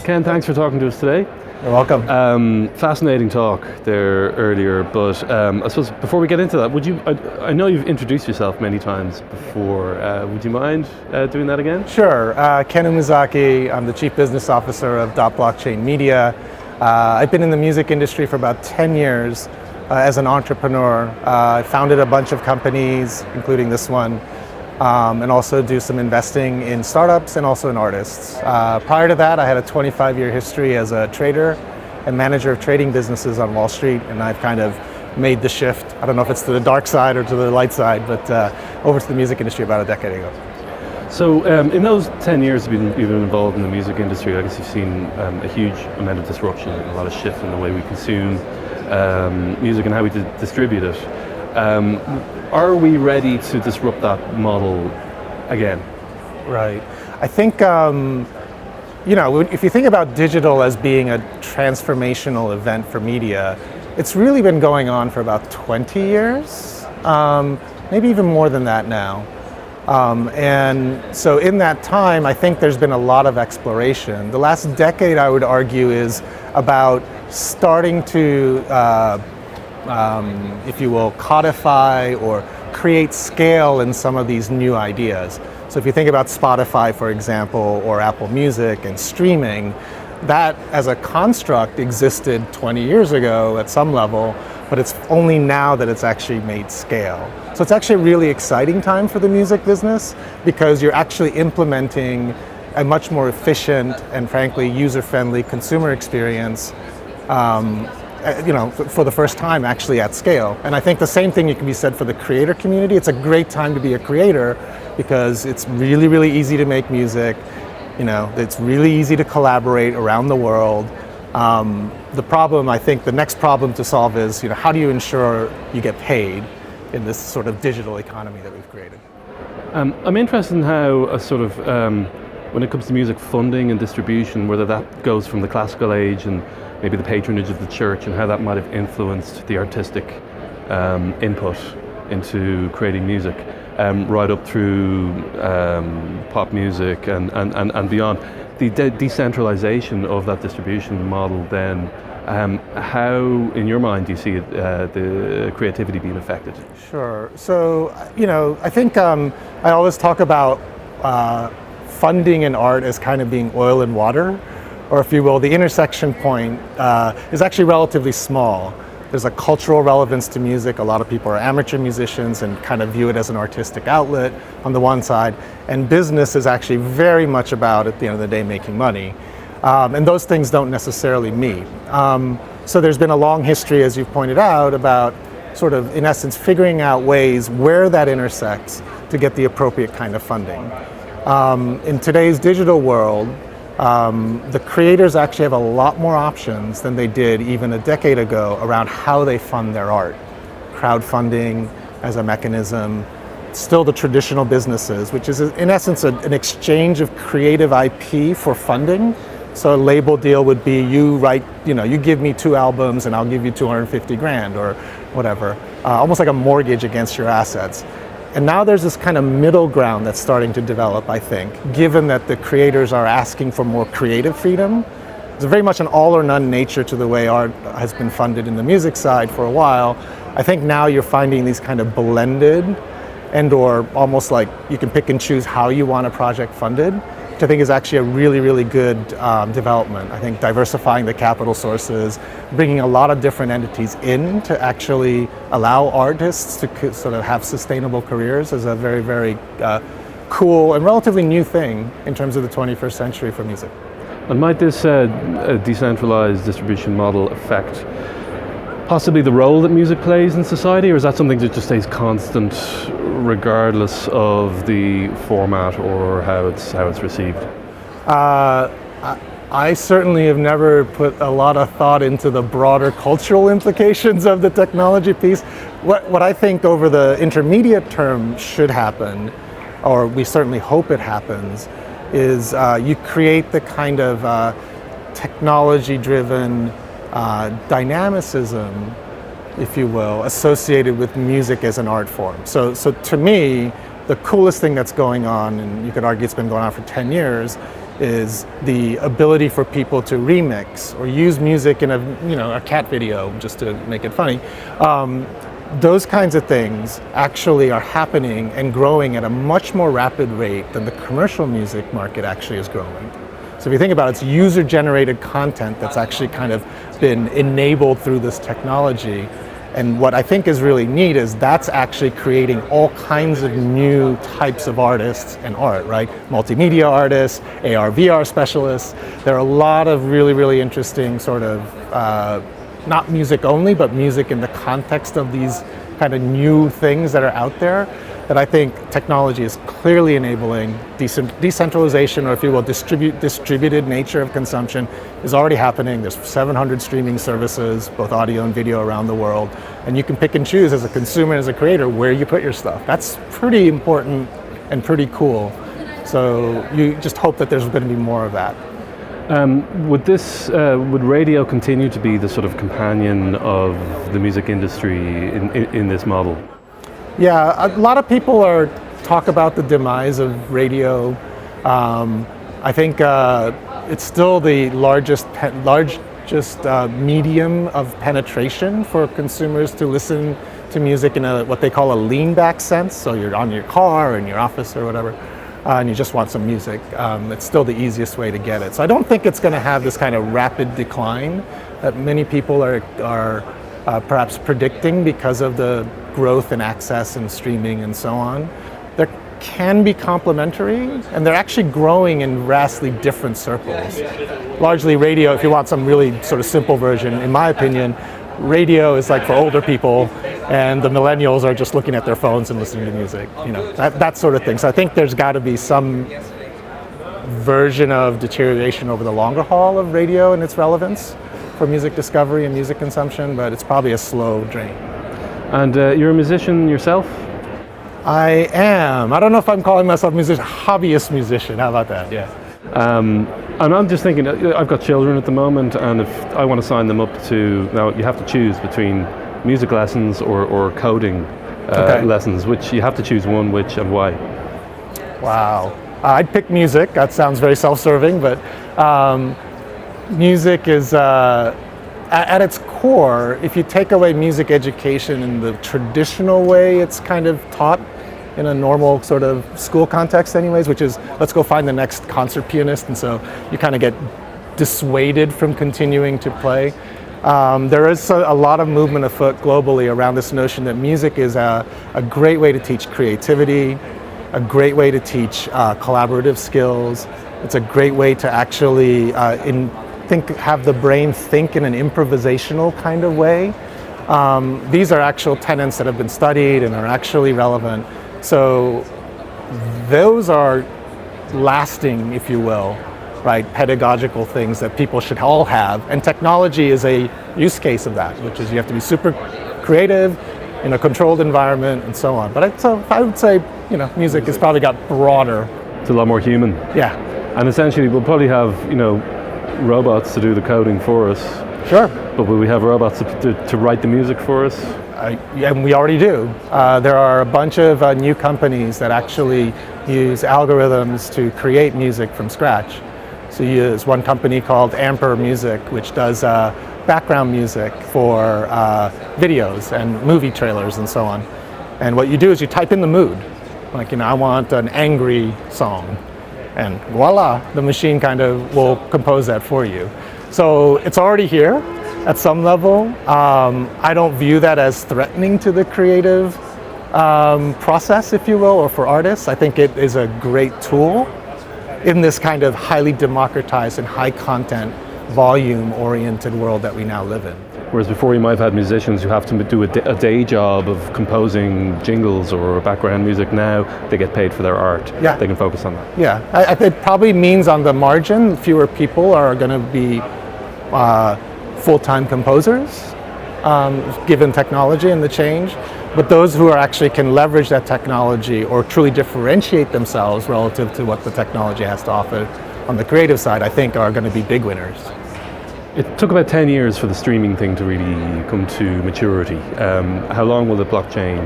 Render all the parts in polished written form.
Ken, thanks for talking to us today. You're welcome. Fascinating talk there earlier, but I suppose before we get into that, would you? I know you've introduced yourself many times before. Would you mind doing that again? Sure. Ken Umezaki. I'm the Chief Business Officer of Blockchain Media. I've been in the music industry for about 10 years as an entrepreneur. I founded a bunch of companies, including this one, and also do some investing in startups and also in artists. Prior to that, I had a 25-year history as a trader and manager of trading businesses on Wall Street, and I've kind of made the shift. I don't know if it's to the dark side or to the light side, but over to the music industry about a decade ago. So in those 10 years you've been involved in the music industry, I guess you've seen a huge amount of disruption, a lot of shift in the way we consume music and how we distribute it. Are we ready to disrupt that model again? Right. I think, if you think about digital as being a transformational event for media, it's really been going on for about 20 years, maybe even more than that now. And so in that time, I think there's been a lot of exploration. The last decade, I would argue, is about starting to if you will, codify or create scale in some of these new ideas. So if you think about Spotify, for example, or Apple Music and streaming, that as a construct existed 20 years ago at some level, but it's only now that it's actually made scale. So it's actually a really exciting time for the music business because you're actually implementing a much more efficient and frankly user-friendly consumer experience for the first time actually at scale. And I think the same thing can be said for the creator community. It's a great time to be a creator because it's really, really easy to make music. It's really easy to collaborate around the world. The problem, I think the next problem to solve is, how do you ensure you get paid in this sort of digital economy that we've created? I'm interested in how when it comes to music funding and distribution, whether that goes from the classical age and maybe the patronage of the church and how that might have influenced the artistic input into creating music, right up through pop music and beyond. The decentralization of that distribution model then, how, in your mind, do you see the creativity being affected? Sure. So, I think I always talk about funding in art as kind of being oil and water, or if you will, the intersection point is actually relatively small. There's a cultural relevance to music. A lot of people are amateur musicians and kind of view it as an artistic outlet on the one side, and business is actually very much about, at the end of the day, making money. And those things don't necessarily meet. So there's been a long history, as you've pointed out, about sort of, in essence, figuring out ways where that intersects to get the appropriate kind of funding. In today's digital world, the creators actually have a lot more options than they did even a decade ago around how they fund their art. Crowdfunding as a mechanism, still the traditional businesses, which is in essence an exchange of creative IP for funding. So a label deal would be you give me 2 albums and I'll give you 250 grand or whatever, almost like a mortgage against your assets. And now there's this kind of middle ground that's starting to develop, I think, given that the creators are asking for more creative freedom. There's very much an all or none nature to the way art has been funded in the music side for a while. I think now you're finding these kind of blended and or almost like you can pick and choose how you want a project funded, which I think is actually a really, really good development. I think diversifying the capital sources, bringing a lot of different entities in to actually allow artists to sort of have sustainable careers is a very, very cool and relatively new thing in terms of the 21st century for music. And might this decentralized distribution model affect possibly the role that music plays in society, or is that something that just stays constant regardless of the format or how it's received? I certainly have never put a lot of thought into the broader cultural implications of the technology piece. What I think over the intermediate term should happen, or we certainly hope it happens, is you create the kind of technology-driven dynamicism, if you will, associated with music as an art form. So to me, the coolest thing that's going on, and you could argue it's been going on for 10 years, is the ability for people to remix or use music in a cat video, just to make it funny. Those kinds of things actually are happening and growing at a much more rapid rate than the commercial music market actually is growing. So if you think about it, it's user-generated content that's actually kind of been enabled through this technology. And what I think is really neat is that's actually creating all kinds of new types of artists and art, right? Multimedia artists, AR, VR specialists. There are a lot of really, really interesting sort of, not music only, but music in the context of these kind of new things that are out there that I think technology is clearly enabling. Decentralization, or if you will, distributed nature of consumption is already happening. There's 700 streaming services, both audio and video, around the world. And you can pick and choose as a consumer and as a creator where you put your stuff. That's pretty important and pretty cool. So you just hope that there's going to be more of that. Would radio continue to be the sort of companion of the music industry in this model? Yeah, a lot of people talk about the demise of radio. I think it's still the largest medium of penetration for consumers to listen to music in what they call a lean-back sense. So you're on your car or in your office or whatever, and you just want some music. It's still the easiest way to get it. So I don't think it's going to have this kind of rapid decline that many people are perhaps predicting because of the growth and access and streaming and so on. There can be complementary, and they're actually growing in vastly different circles. Largely radio, if you want some really sort of simple version, in my opinion, radio is like for older people, and the millennials are just looking at their phones and listening to music, that sort of thing. So I think there's got to be some version of deterioration over the longer haul of radio and its relevance for music discovery and music consumption, but it's probably a slow drain. And you're a musician yourself? I am. I don't know if I'm calling myself a musician, hobbyist musician. How about that? Yeah. And I'm just thinking, I've got children at the moment, and if I want to sign them up to, now you have to choose between music lessons or coding lessons, which you have to choose one, which and why? Wow. I'd pick music. That sounds very self-serving, but music is, at its core, if you take away music education in the traditional way it's kind of taught in a normal sort of school context anyways, which is let's go find the next concert pianist, and so you kind of get dissuaded from continuing to play. There is a lot of movement afoot globally around this notion that music is a great way to teach creativity, a great way to teach collaborative skills. It's a great way to actually have the brain think in an improvisational kind of way. These are actual tenets that have been studied and are actually relevant. So those are lasting, if you will, right, pedagogical things that people should all have. And technology is a use case of that, which is you have to be super creative in a controlled environment and so on. But I would say, music has probably got broader. It's a lot more human. Yeah. And essentially we'll probably have, robots to do the coding for us. Sure. But will we have robots to write the music for us? And we already do. There are a bunch of new companies that actually use algorithms to create music from scratch. So there's one company called Amper Music, which does background music for videos and movie trailers and so on. And what you do is you type in the mood. Like, I want an angry song. And voila, the machine kind of will compose that for you. So it's already here at some level. I don't view that as threatening to the creative process, if you will, or for artists. I think it is a great tool in this kind of highly democratized and high content, volume-oriented world that we now live in. Whereas before you might have had musicians who have to do a day job of composing jingles or background music. Now they get paid for their art. Yeah. They can focus on that. Yeah, it probably means on the margin fewer people are going to be full-time composers, given technology and the change. But those who actually can leverage that technology or truly differentiate themselves relative to what the technology has to offer on the creative side, I think are going to be big winners. It took about 10 years for the streaming thing to really come to maturity. How long will the blockchain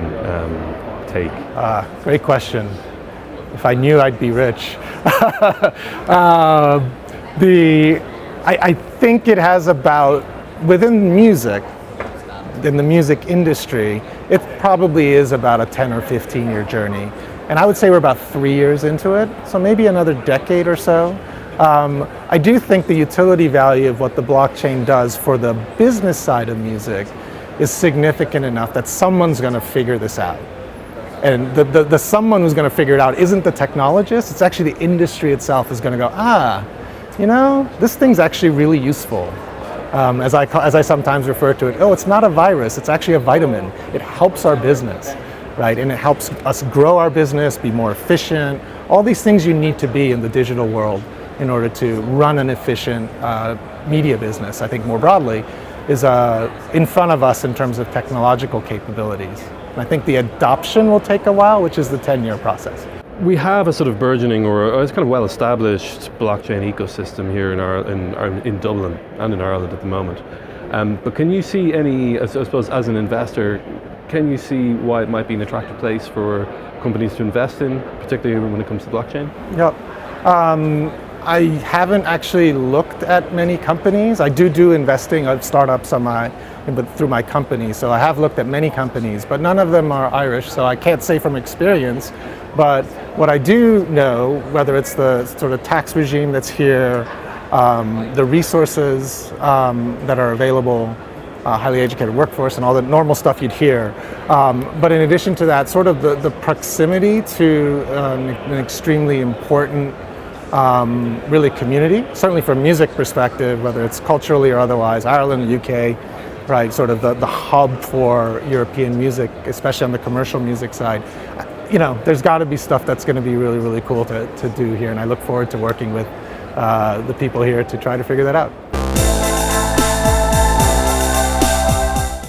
take? Great question. If I knew, I'd be rich. I think it has about, within music, in the music industry, it probably is about a 10 or 15 year journey. And I would say we're about 3 years into it, so maybe another decade or so. I do think the utility value of what the blockchain does for the business side of music is significant enough that someone's going to figure this out. And the someone who's going to figure it out isn't the technologist, it's actually the industry itself is going to go, you know, this thing's actually really useful. As I sometimes refer to it, it's not a virus, it's actually a vitamin. It helps our business, right? And it helps us grow our business, be more efficient, all these things you need to be in the digital world in order to run an efficient media business, I think more broadly, is in front of us in terms of technological capabilities. And I think the adoption will take a while, which is the 10-year process. We have a sort of burgeoning or it's kind of well-established blockchain ecosystem here in Dublin and in Ireland at the moment. But can you see any, I suppose as an investor, can you see why it might be an attractive place for companies to invest in, particularly when it comes to blockchain? Yep. I haven't actually looked at many companies. I do investing of startups through my company, so I have looked at many companies, but none of them are Irish, so I can't say from experience. But what I do know, whether it's the sort of tax regime that's here, the resources that are available, highly educated workforce and all the normal stuff you'd hear. But in addition to that, sort of the proximity to an extremely important really community, certainly from a music perspective, whether it's culturally or otherwise, Ireland, UK, right, sort of the hub for European music, especially on the commercial music side. You know, there's got to be stuff that's going to be really, really cool to do here, and I look forward to working with the people here to try to figure that out.